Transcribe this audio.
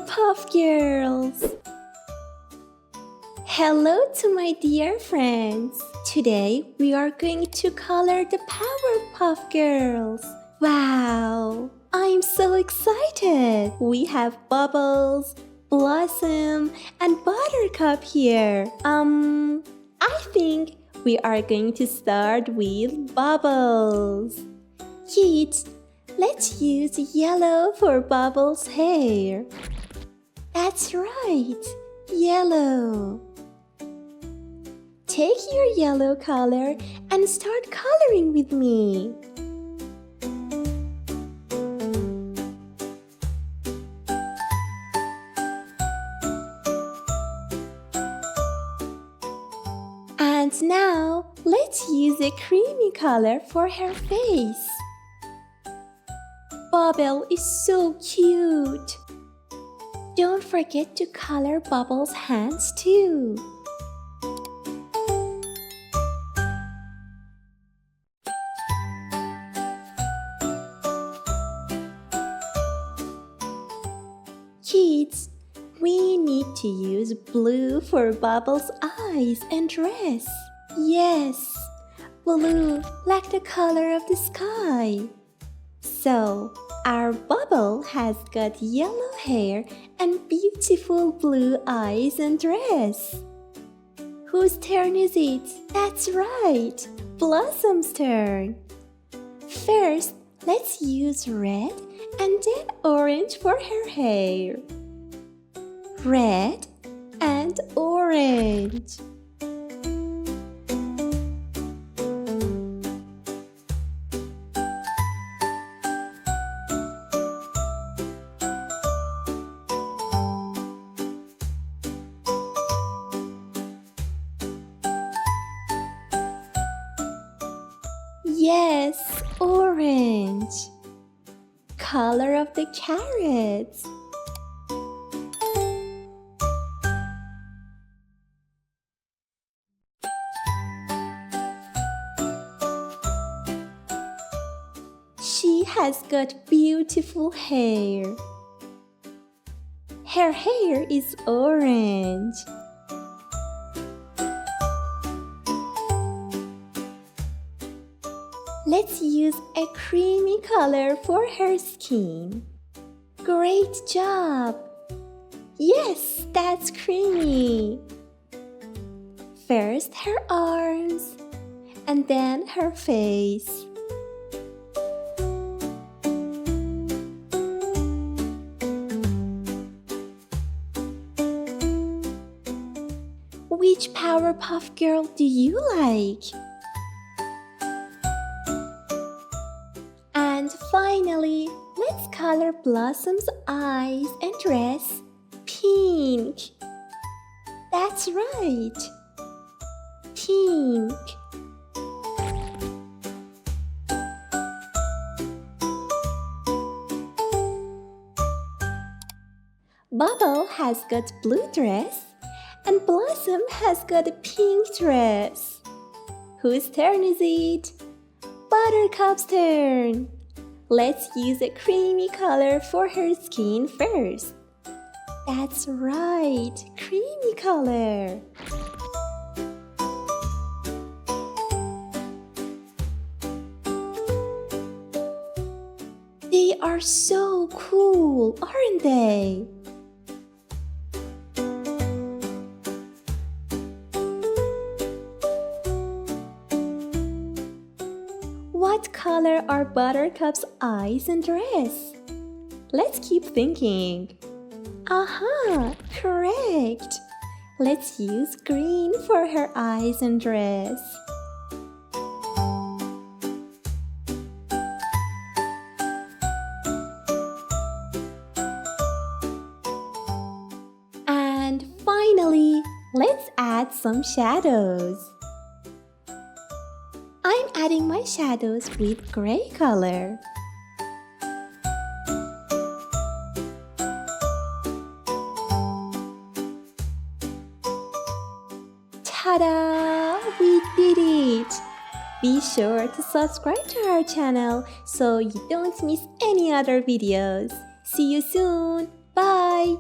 Powerpuff Girls! Hello to my dear friends! Today we are going to color the Powerpuff Girls. Wow! I'm so excited! We have Bubbles, Blossom, and Buttercup here. I think we are going to start with Bubbles. Kids, let's use yellow for Bubbles' hair. That's right, yellow. Take your yellow color and start coloring with me. And now, let's use a creamy color for her face. Bubble is so cute. Don't forget to color Bubble's hands too. Kids, we need to use blue for Bubble's eyes and dress. Yes, blue like the color of the sky. So, our Bubble has got yellow hair and beautiful blue eyes and dress. Whose turn is it? That's right, Blossom's turn. First, let's use red and then orange for her hair. Red and orange. Yes, orange. Color of the carrots. She has got beautiful hair. Her hair is orange. Let's use a creamy color for her skin. Great job! Yes, that's creamy. First her arms, and then her face. Which Powerpuff Girl do you like? And finally, let's color Blossom's eyes and dress pink. That's right, pink. Bubble has got blue dress and Blossom has got a pink dress. Whose turn is it? Buttercup's turn. Let's use a creamy color for her skin first. That's right, creamy color. They are so cool, aren't they? What color are Buttercup's eyes and dress? Let's keep thinking. Aha, correct. Let's use green for her eyes and dress. And finally, let's add some shadows. I'm adding my shadows with gray color. Ta-da! We did it! Be sure to subscribe to our channel so you don't miss any other videos. See you soon! Bye!